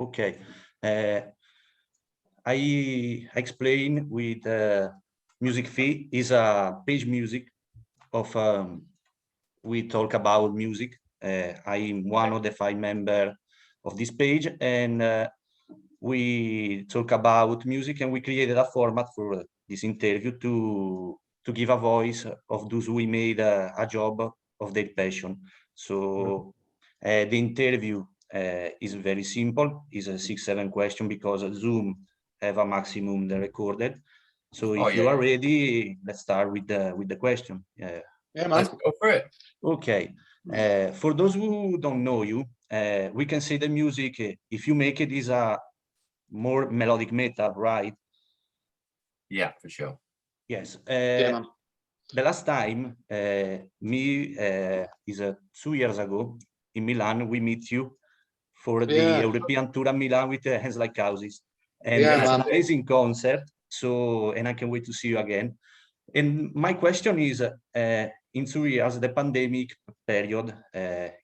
Okay. I explain with music fee is a page music of we talk about music. I'm one of the 5 members of this page, and we talk about music, and we created a format for this interview to give a voice of those who made a job of their passion. So the interview is very simple. It's a 6-7 question because Zoom have a maximum they recorded. So if you are ready, let's start with the question. Yeah, man. Let's go for it. Okay. For those who don't know you, we can say the music, if you make it, is a more melodic metal, right? Yeah, for sure. Yes. Yeah, man. The last time, is 2 years ago in Milan, we meet you for the European tour in Milan with Hands Like Houses. And Yeah, it's man. an amazing concert. So, and I can't wait to see you again. And my question is, in 2 years, the pandemic period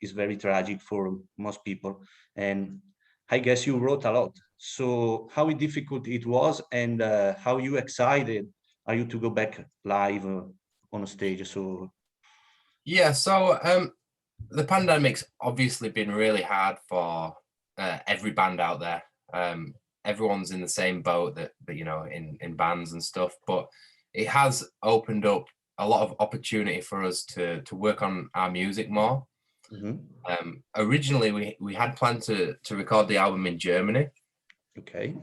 is very tragic for most people. And I guess you wrote a lot. So how difficult it was, and how you excited are you to go back live on stage? So Yeah, so the pandemic's obviously been really hard for every band out there. Everyone's in the same boat that you know, in bands and stuff, but it has opened up a lot of opportunity for us to work on our music more. Originally we had planned to record the album in Germany. Okay.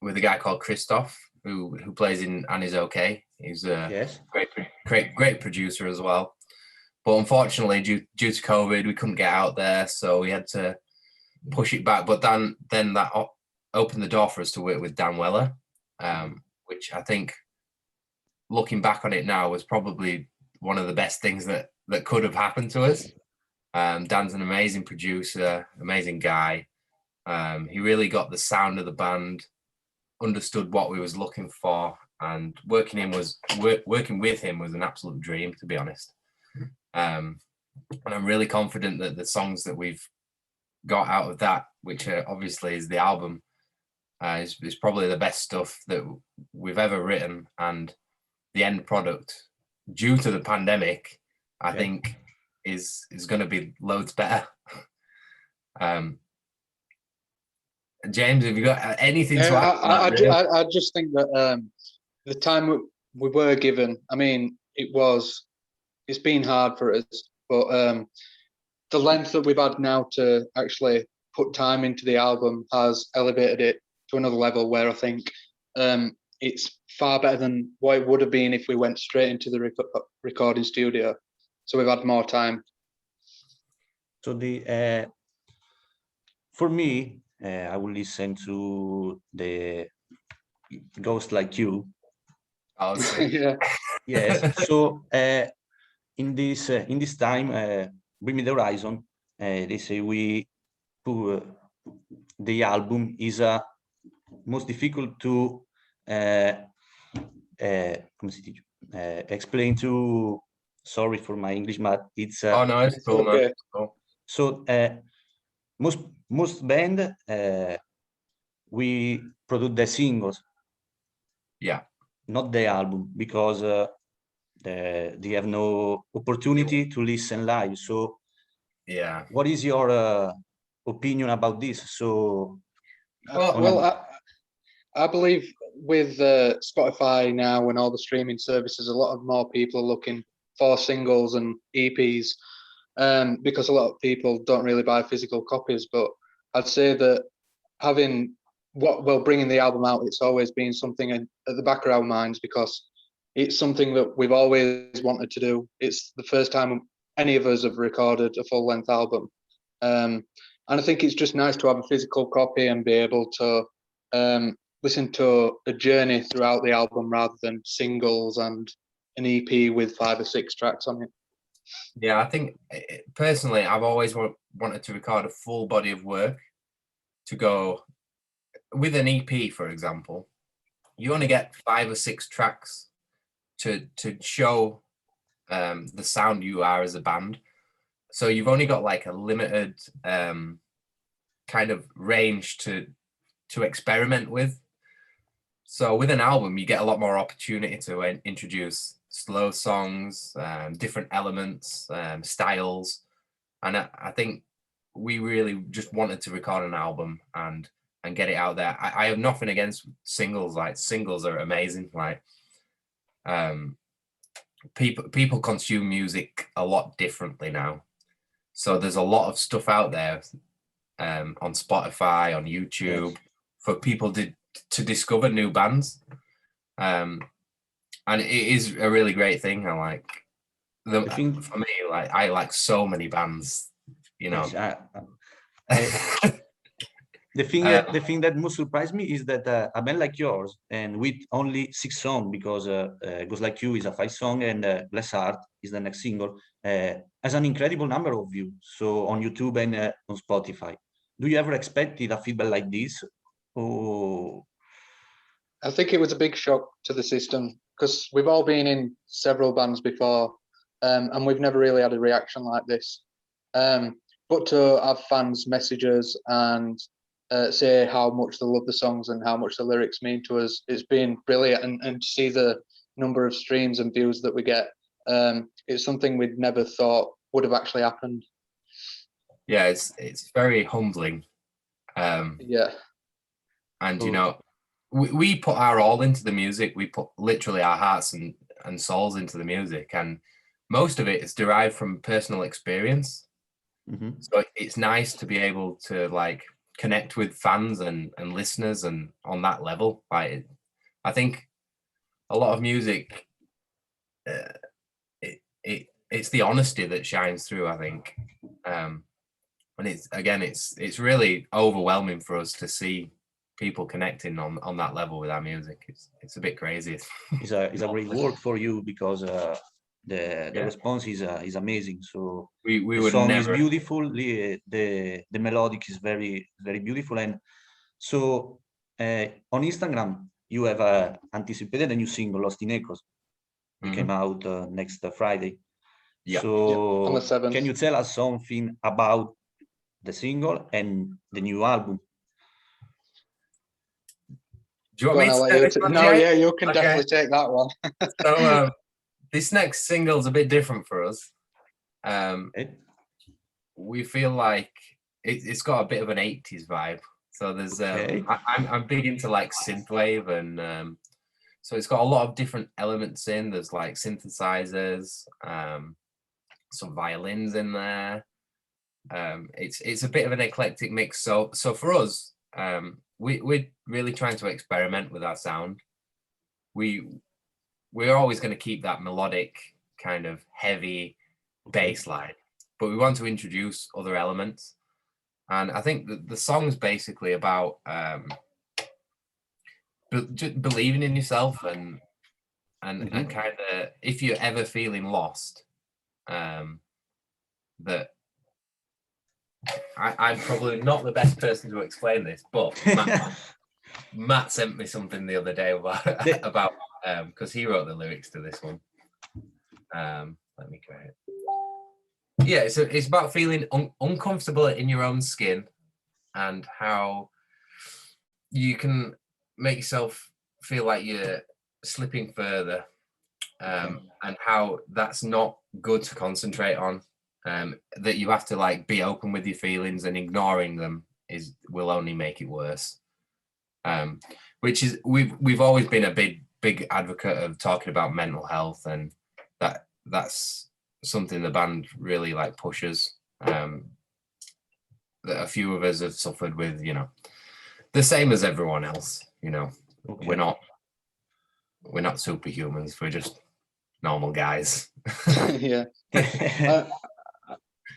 With a guy called Christoph who plays in And Is Okay. He's a great producer as well. But unfortunately, due to COVID, we couldn't get out there, so we had to push it back. But then that opened the door for us to work with Dan Weller, which I think, looking back on it now, was probably one of the best things that could have happened to us. Dan's an amazing producer, amazing guy. He really got the sound of the band, understood what we was looking for, and working with him was an absolute dream, to be honest. And I'm really confident that the songs that we've got out of that, which obviously is the album, is probably the best stuff that we've ever written, and the end product, due to the pandemic, I think is going to be loads better. James, have you got anything to add? I just think that the time we were given, I mean, it's been hard for us, but the length that we've had now to actually put time into the album has elevated it to another level where I think it's far better than what it would have been if we went straight into the recording studio. So we've had more time. So for me, I will listen to the Ghost Like You. Yeah. Yes. So in this time, Bring Me the Horizon, they say we put the album is most difficult to explain to. Sorry for my English, but it's oh no, it's cool, okay. man. Cool. So most band we produce the singles, not the album, because they have no opportunity to listen live. So what is your opinion about this? So I believe with Spotify now and all the streaming services, a lot of more people are looking for singles and EPs, because a lot of people don't really buy physical copies. But I'd say that bringing the album out, it's always been something at the back of our minds, because it's something that we've always wanted to do. It's the first time any of us have recorded a full-length album. And I think it's just nice to have a physical copy and be able to listen to a journey throughout the album rather than singles and an EP with 5 or 6 tracks on it. Yeah, I think personally, I've always wanted to record a full body of work to go with an EP, for example. You only get 5 or 6 tracks to show the sound you are as a band. So you've only got like a limited kind kind of range to experiment with. So with an album, you get a lot more opportunity to introduce slow songs, different elements, styles. And I think we really just wanted to record an album and get it out there. I have nothing against singles. Like, singles are amazing. Like, people consume music a lot differently now. So there's a lot of stuff out there on Spotify, on YouTube, for people to discover new bands. And it is a really great thing. I like for me, like, I like so many bands, you know. The thing that most surprised me is that a band like yours, and with only 6 songs, because Goes Like You is a 5-song, and Bless Heart is the next single, has an incredible number of views. So on YouTube and on Spotify. Do you ever expected a feedback like this? Or I think it was a big shock to the system, because we've all been in several bands before, and we've never really had a reaction like this. But to have fans message us and say how much they love the songs and how much the lyrics mean to us, it's been brilliant. And to see the number of streams and views that we get, it's something we'd never thought would have actually happened. Yeah, it's very humbling. Yeah. And, you know, we put our all into the music. We put literally our hearts and souls into the music, and most of it is derived from personal experience. So it's nice to be able to, like, connect with fans and listeners and on that level. Like, I think a lot of music, it's the honesty that shines through, I think. And it's really overwhelming for us to see people connecting on that level with our music. It's a bit crazy. It's a great work for you, because the response is amazing. So we the would song never... is beautiful, the melodic is very, very beautiful. And so on Instagram you have anticipated a new single, Lost in Echoes. It came out next Friday. So on the 7th. Can you tell us something about the single and the new album? Do you want me to? No, yeah, you can definitely take that one. So this next single is a bit different for us. We feel like it's got a bit of an 80s vibe. So there's I'm big into, like, synthwave, and so it's got a lot of different elements in. There's, like, synthesizers, some violins in there. It's a bit of an eclectic mix. So for us, we're really trying to experiment with our sound. We're always going to keep that melodic, kind of heavy bass line, but we want to introduce other elements. And I think the song's basically about just believing in yourself and kind of, if you're ever feeling lost, that I'm probably not the best person to explain this, but Matt sent me something the other day about because he wrote the lyrics to this one. Let me get it. Yeah, it's about feeling uncomfortable in your own skin, and how you can make yourself feel like you're slipping further, and how that's not good to concentrate on. That you have to, like, be open with your feelings, and ignoring them will only make it worse. Which is we've always been a big advocate of talking about mental health, and that's something the band really, like, pushes. That a few of us have suffered with, you know, the same as everyone else. You know, we're not superhumans. We're just normal guys. Yeah.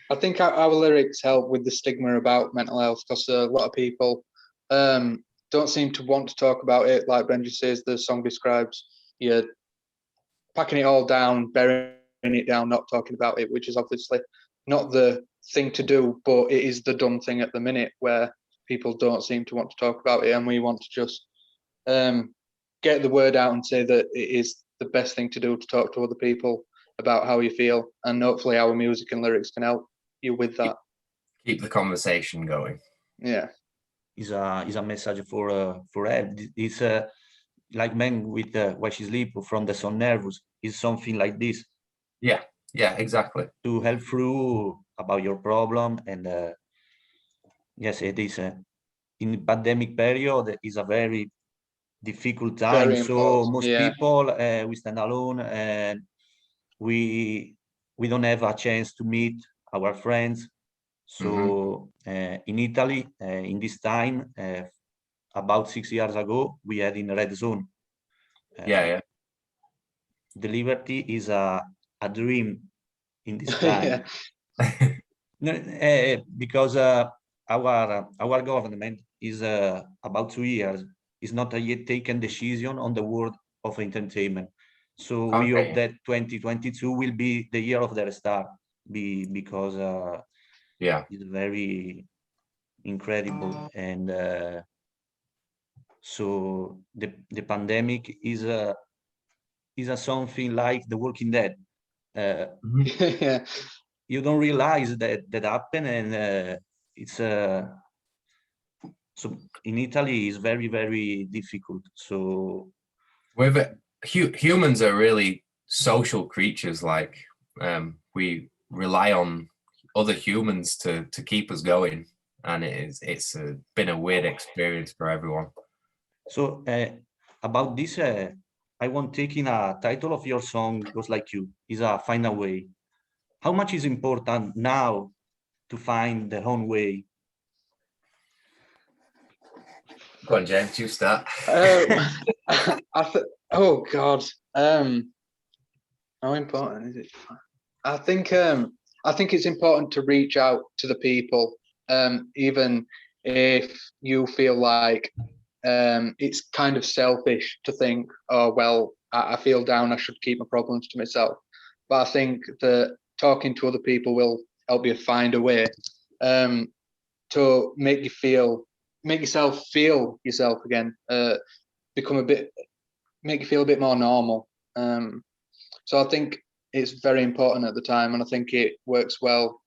I think our lyrics help with the stigma about mental health, because a lot of people don't seem to want to talk about it. Like Benji says, the song describes you're packing it all down, burying it down, not talking about it, which is obviously not the thing to do, but it is the done thing at the minute, where people don't seem to want to talk about it, and we want to just get the word out and say that it is the best thing to do, to talk to other people about how you feel, and hopefully our music and lyrics can help you with that. Keep the conversation going. Yeah. Is a message for help. It's like men with why she sleep from the sun nervous is something like this. Yeah, exactly. To help through about your problem. And yes, it is in the pandemic period is a very difficult time. Very So important. most people we stand alone, and we don't have a chance to meet our friends. So in Italy, in this time, about 6 years ago, we had in red zone. Yeah. The liberty is a dream in this time. Because our government is about 2 years is not yet taken decision on the world of entertainment. So we hope that 2022 will be the year of the restart, because it's very incredible. And so the pandemic is a something like The Walking Dead. Yeah. You don't realize that happened, and it's so in Italy is very, very difficult. So humans are really social creatures. Like we rely on other humans to keep us going, and it's been a weird experience for everyone. So about this, I want taking a title of your song, Goes Like You, is a Find a Way. How much is important now to find the own way? Go on, James, you start. Oh God, how important is it? I think it's important to reach out to the people, even if you feel like it's kind of selfish to think, oh well, I feel down, I should keep my problems to myself. But I think that talking to other people will help you find a way to make yourself feel yourself again, make you feel a bit more normal. So I think it's very important at the time, and I think it works well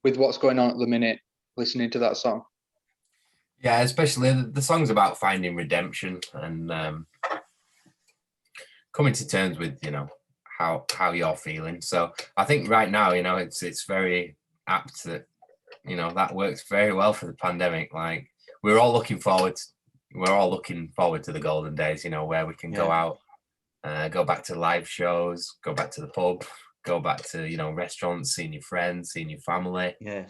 with what's going on at the minute, listening to that song. Yeah, especially the song's about finding redemption and coming to terms with, how you're feeling. So I think right now, it's very apt that, that works very well for the pandemic. Like we're all looking forward to the golden days, where we can go out, go back to live shows, go back to the pub, go back to, restaurants, seeing your friends, seeing your family. Yes.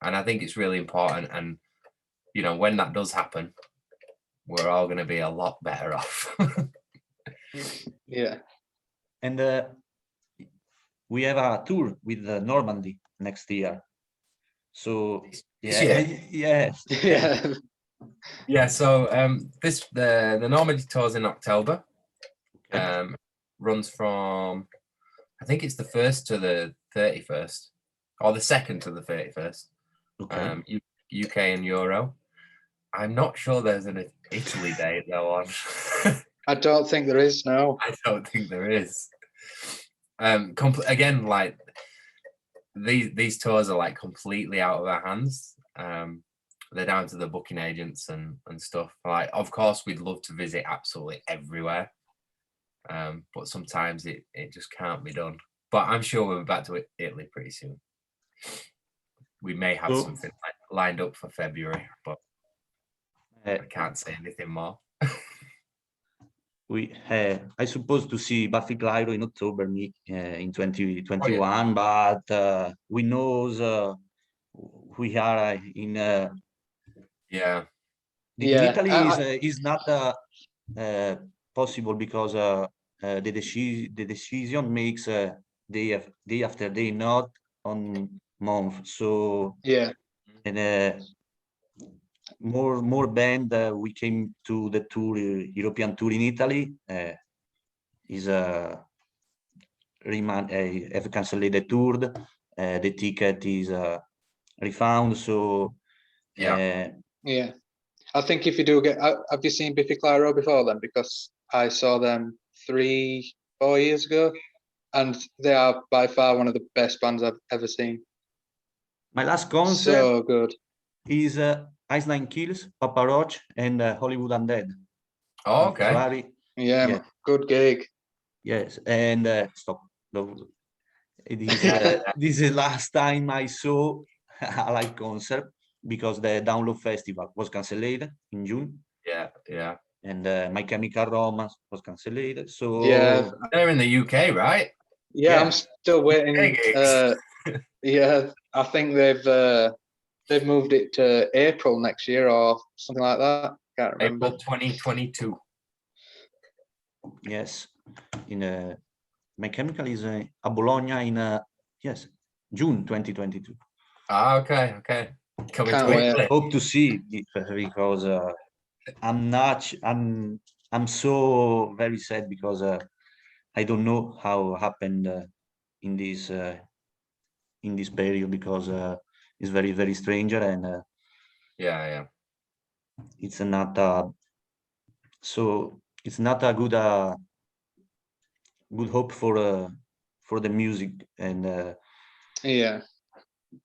And I think it's really important. And, when that does happen, we're all going to be a lot better off. Yeah. And we have a tour with Normandy next year. So yes. Yeah. So the Normandy tour's in October. Runs from, I think it's the 1st to the 31st, or the 2nd to the 31st. Okay. UK and Euro. I'm not sure there's an Italy date though on. I don't think there is, no. I don't think there is. Again, like these tours are like completely out of our hands. They're down to the booking agents and stuff. Like, of course, we'd love to visit absolutely everywhere, but sometimes it just can't be done. But I'm sure we'll be back to Italy pretty soon. We may have something lined up for February, but I can't say anything more. I suppose to see Buffy Clyro in October in 2021, but we know we are in Italy is not possible because the decision makes day after day, not on month. So and more band we came to the tour, European tour in Italy, is have cancelled the tour. The ticket is refound. So I think if you do have you seen Biffy Clyro before then? Because I saw them 3-4 years ago, and they are by far one of the best bands I've ever seen. My last concert, so good. is Ice Nine Kills, Papa Roach, and Hollywood Undead. Oh, okay. Yeah, good gig. Yes, and stop. This is the last time I saw a live concert because the Download Festival was cancelled in June. Yeah. And My Chemical Romance was cancelled. So yeah, they're in the UK, right? Yeah, I'm still waiting. Yeah, I think they've moved it to April next year or something like that. Can't remember. April 2022. Yes, in My Chemical is a Bologna in June 2022. Okay. Coming Can't to wait. Italy. Hope to see it because I'm so very sad because I don't know how happened in this period because it's very, very strange and Yeah. it's not so it's not a good hope for the music and Yeah.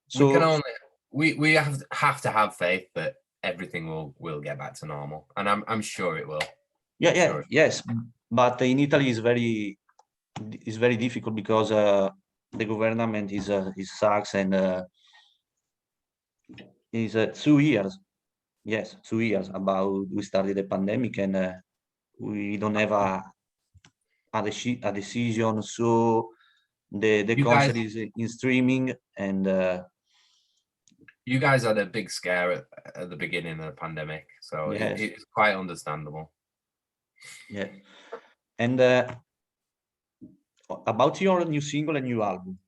so we can only we have to have faith that everything will get back to normal, and I'm sure it will. Yes, but in Italy is very difficult because the government is sucks and is 2 years. Yes, 2 years about we started the pandemic and we don't have a decision. So the concert is in streaming and you guys had a big scare at the beginning of the pandemic, so yes. it's quite understandable. Yeah, and about your new single and new album.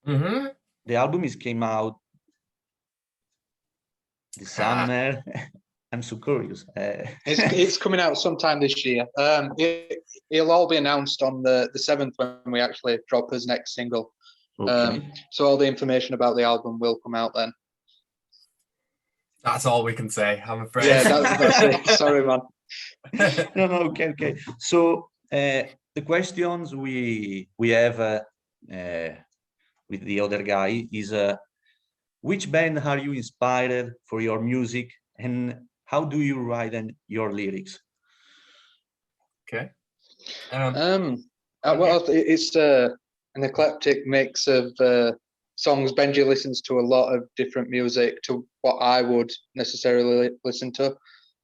The album came out this summer. I'm so curious. It's coming out sometime this year. It'll all be announced on the 7th when we actually drop his next single. Okay. So all the information about the album will come out then. That's all we can say, I'm afraid. Yeah, that's it. Sorry, man. No, okay. So the questions we have with the other guy is which band are you inspired for your music and how do you write your lyrics? Okay. Well, it's an eclectic mix of songs. Benji listens to a lot of different music to what I would necessarily listen to.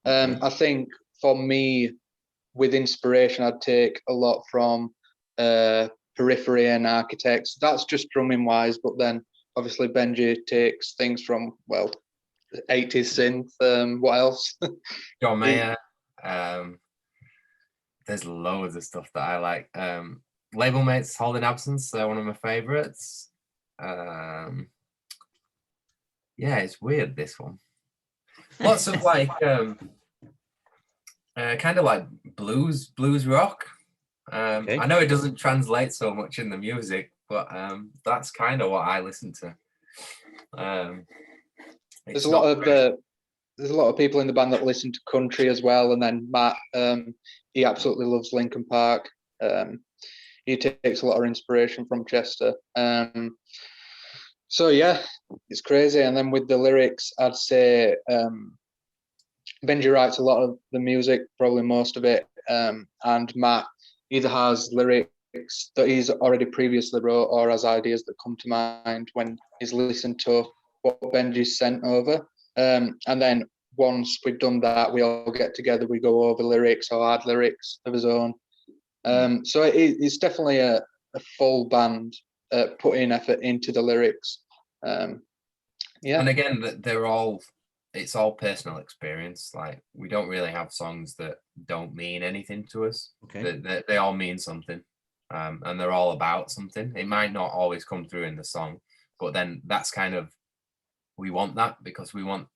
I think for me, with inspiration, I'd take a lot from Periphery and Architects. That's just drumming wise, but then obviously Benji takes things from 80s synth. What else? John Mayer. There's loads of stuff that I like. Label Mates, Holding Absence, they're one of my favorites. Yeah, it's weird, this one. Lots of like kind of like blues rock. I know it doesn't translate so much in the music, but that's kind of what I listen to. There's a lot of people in the band that listen to country as well, and then Matt, he absolutely loves Linkin Park. He takes a lot of inspiration from Chester. So yeah, it's crazy. And then with the lyrics, I'd say Benji writes a lot of the music, probably most of it, and Matt either has lyrics that he's already previously wrote or has ideas that come to mind when he's listened to what Benji's sent over. And then once we've done that, we all get together, we go over lyrics or add lyrics of his own. So it's definitely a full band putting effort into the lyrics. Yeah. And again, it's all personal experience. Like, we don't really have songs that don't mean anything to us. Okay. They all mean something, and they're all about something. It might not always come through in the song, but then that's kind of, we want that because we want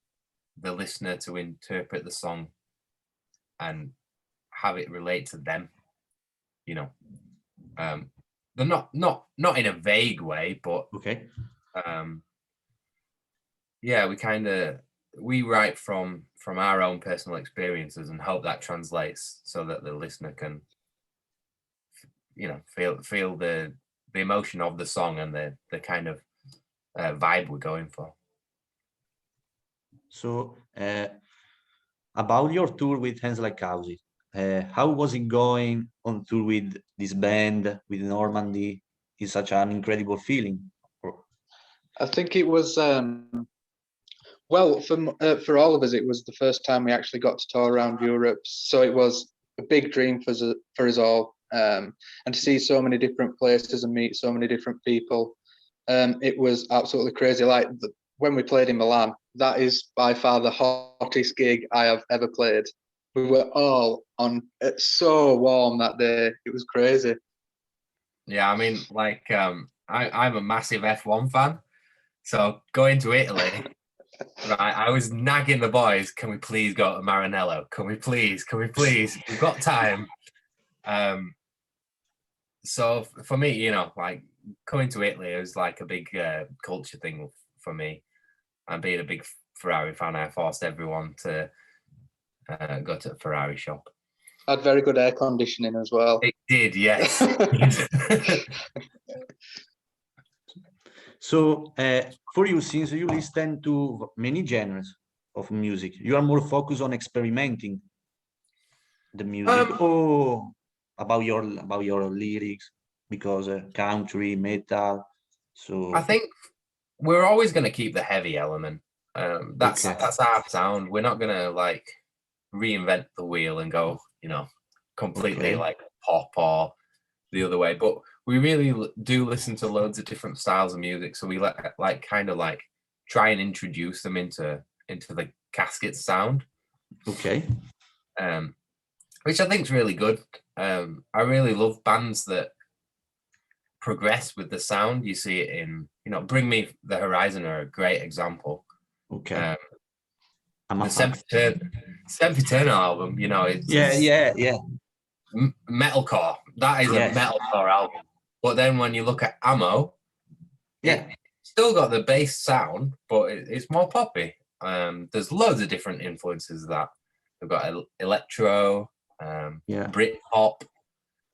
the listener to interpret the song and have it relate to them. You know, they're not in a vague way, but okay. Yeah, we write from our own personal experiences and hope that translates so that the listener can, feel the emotion of the song and the kind of vibe we're going for. So about your tour with Hands Like Houses, how was it going on tour with this band, with Normandy? It's such an incredible feeling. I think it was well for all of us. It was the first time we actually got to tour around Europe, so it was a big dream for us all. And to see so many different places and meet so many different people, it was absolutely crazy. Like when we played in Milan, that is by far the hottest gig I have ever played. We were all on. It's so warm that day. It was crazy. Yeah, I mean, like I'm a massive F1 fan, so going to Italy, right? I was nagging the boys, "Can we please go to Maranello? Can we please? Can we please? We've got time." So for me, you know, like coming to Italy, it was like a big culture thing for me. And being a big Ferrari fan, I forced everyone to go to the Ferrari shop. Had very good air conditioning as well. It did, yes. So for you, since you listen to many genres of music, you are more focused on experimenting the music, or about your lyrics, because country, metal. So I think we're always going to keep the heavy element. That's our sound. We're not going to like reinvent the wheel and go, you know, completely like pop or the other way. But we really do listen to loads of different styles of music. So we like kind of like try and introduce them into the Caskets sound. Okay. Which I think is really good. I really love bands that progress with the sound. You see it in, you know, Bring Me the Horizon are a great example. Okay. The Sempiternal album, you know, it's metalcore. That is a metalcore album. But then when you look at Ammo, it's still got the bass sound, but it's more poppy. There's loads of different influences of that. We've got electro, Britpop.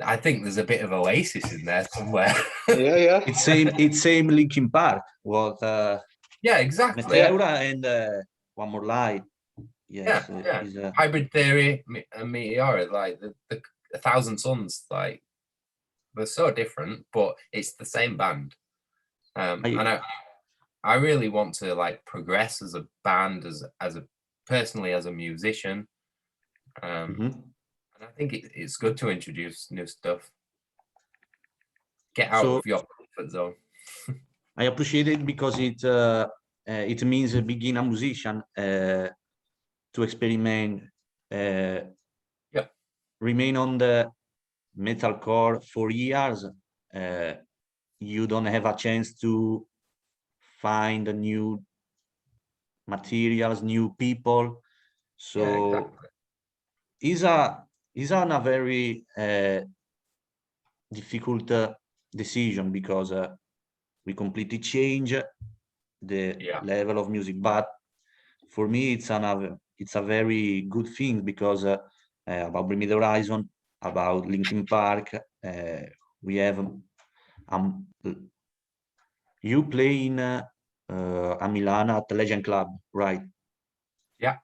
I think there's a bit of Oasis in there somewhere. Yeah. It's same Linkin Park. What? Yeah, exactly. Meteora and One More Light. Yes. Yeah. Hybrid Theory and Meteora, like the 1,000 Suns, like they're so different, but it's the same band. And I really want to like progress as a band, as a personally as a musician. And I think it's good to introduce new stuff. Get out of your comfort zone. I appreciate it because it means being a musician to experiment, remain on the metalcore for years. You don't have a chance to find new materials, new people. So it's a very difficult decision, because we completely change the level of music. But for me, it's a very good thing, because about Bring Me the Horizon, about Linkin Park, we have you play in a Milan at the Legend Club, right? Yeah.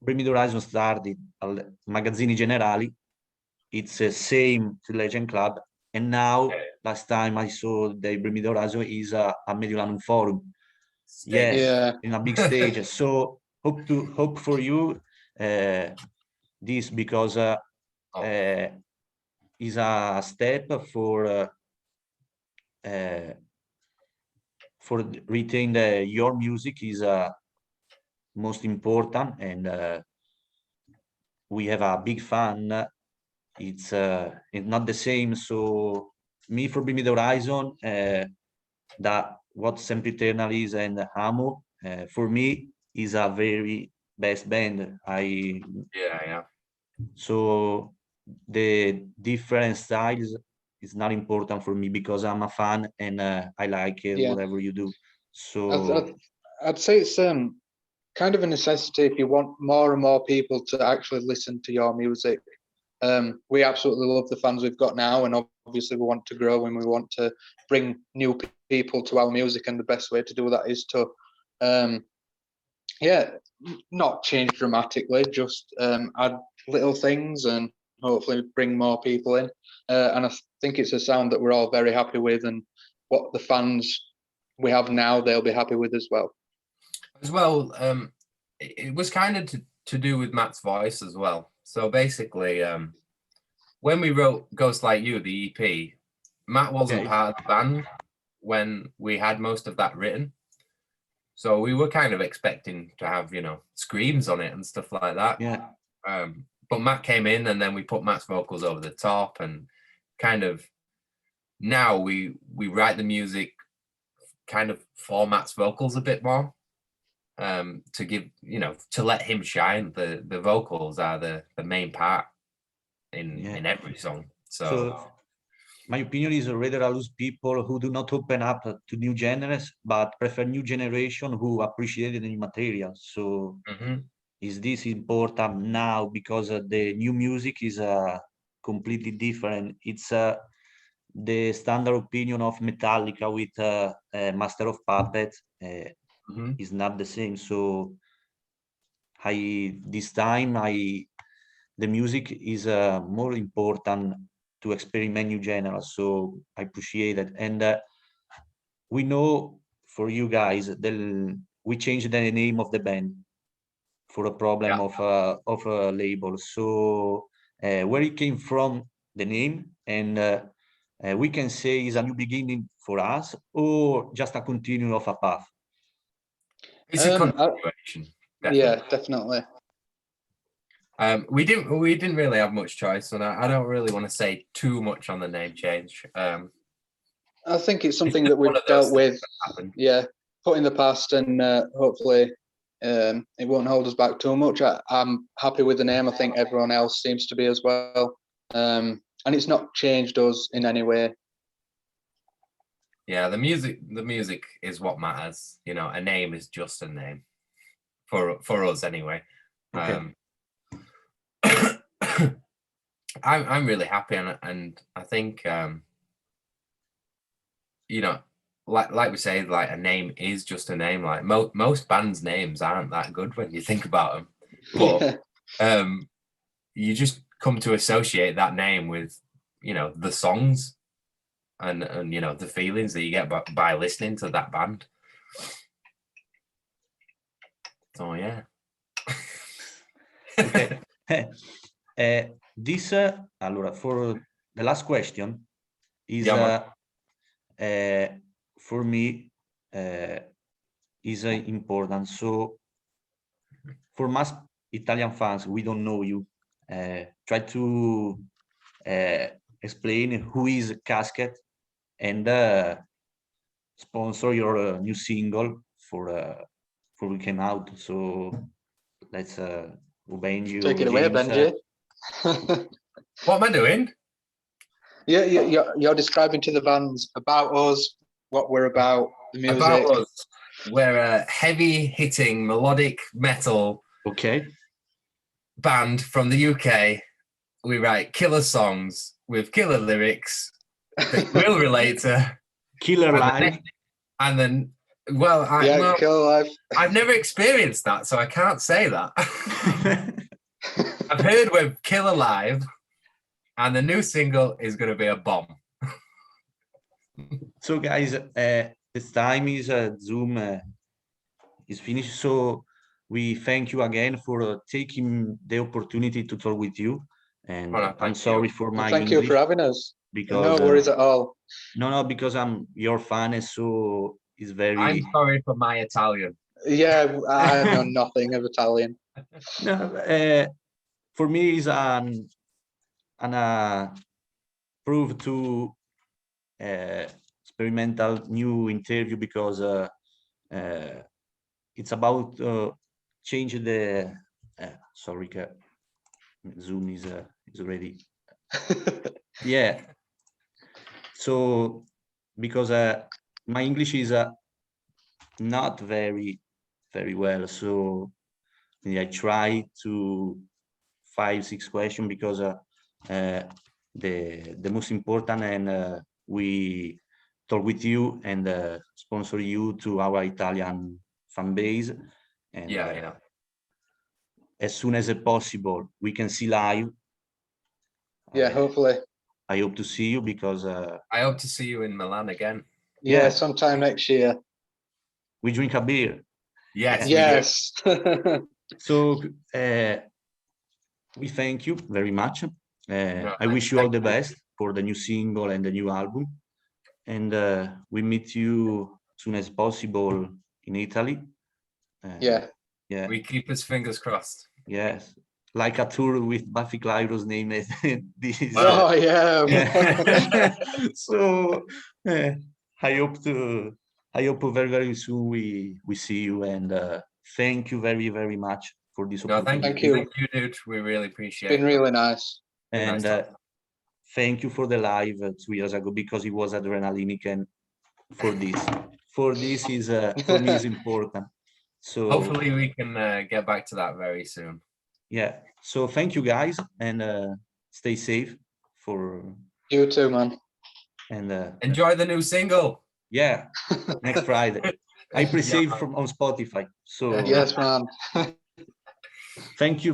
Bring Me the Horizon started al Magazzini Generali. It's the same to Legend Club, and now last time I saw the Bring Me the Horizon is a Mediolanum Forum. In a big stage. So hope for you this, because is a step for retain your music is most important, and we have a big fan. It's not the same. So me, for Bring Me the Horizon, that what Sempiternal is and Amo, for me is a very best band. So the different styles is not important for me, because I'm a fan and I like whatever you do. So I'd say it's kind of a necessity if you want more and more people to actually listen to your music. We absolutely love the fans we've got now, and obviously we want to grow and we want to bring new people to our music, and the best way to do that is to yeah, not change dramatically, just add little things and hopefully bring more people in. And I think it's a sound that we're all very happy with, and what the fans we have now, they'll be happy with as well. As well, it was kind of to do with Matt's voice as well. So basically, when we wrote Ghost Like You, the EP, Matt wasn't part of the band when we had most of that written. So we were kind of expecting to have, you know, screams on it and stuff like that. Yeah. But Matt came in, and then we put Matt's vocals over the top, and kind of now we write the music kind of for Matt's vocals a bit more, to give, you know, to let him shine. The vocals are the main part in every song. So my opinion is rather I lose people who do not open up to new genres, but prefer new generation who appreciate the new material. So is this important now because the new music is completely different? It's the standard opinion of Metallica with Master of Puppets is not the same. So this time the music is more important to experiment new genres, so I appreciate it. And we know for you guys, we changed the name of the band for a problem of a label. So where it came from, the name, and we can say is a new beginning for us, or just a continuing of a path. It's a continuation. Definitely. Yeah, definitely. We didn't really have much choice, and I don't really want to say too much on the name change. I think it's something that we've dealt with, put in the past, and hopefully it won't hold us back too much. I'm happy with the name. I think everyone else seems to be as well, and it's not changed us in any way. Yeah, the music is what matters. You know, a name is just a name for us anyway. Okay. I'm really happy, and I think you know, like we say, like a name is just a name. Like most bands' names aren't that good when you think about them, but you just come to associate that name with, you know, the songs and you know, the feelings that you get by listening to that band. So yeah. Okay. This allora, for the last question is for me is important. So for most Italian fans, we don't know you. Try to explain who is Casket and sponsor your new single for we came out. So let's Benji. Take it away, Benji. What am I doing? You're describing to the fans about us, what we're about, the music. About us. We're a heavy-hitting melodic metal band from the UK. We write killer songs with killer lyrics that will relate to Killer Live. And then, Killer Live. I've never experienced that, so I can't say that. I've heard we're killer live, and the new single is going to be a bomb. So guys, this time is Zoom is finished. So we thank you again for taking the opportunity to talk with you. And I'm sorry for my thank English, you for having us. because no worries at all. No, because I'm your fan, and so it's very. I'm sorry for my Italian. Yeah, I know nothing of Italian. No, for me is an proof to experimental new interview, because it's about change the sorry, Zoom is ready. Yeah, so because my English is not very well, so I try to 5-6 questions, because the most important, and we talk with you and sponsor you to our Italian fan base, And yeah. As soon as possible, we can see live. Yeah, hopefully. I hope to see you because I hope to see you in Milan again. Yeah, sometime next year. We drink a beer. Yes. Yes. So we thank you very much. I wish you all the best for the new single and the new album. And we meet you soon as possible in Italy. Yeah. We keep his fingers crossed. Yes. Like a tour with Buffy Clyro's name. This is, Oh, yeah. So I hope very, very soon we see you, and thank you very, very much for this opportunity. Thank you, dude. We really appreciate it. It's been really nice. And thank you for the live 2 years ago, because it was adrenalinic, and for this is for me is important. So hopefully we can get back to that very soon. Yeah. So thank you guys, and stay safe for you too, man. And enjoy the new single. Yeah, next Friday. I pre-save on Spotify. So yes, man. Thank you.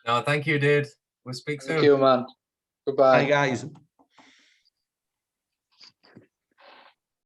No, thank you, dude. We'll speak soon. Thank you, man. Goodbye. Bye, guys.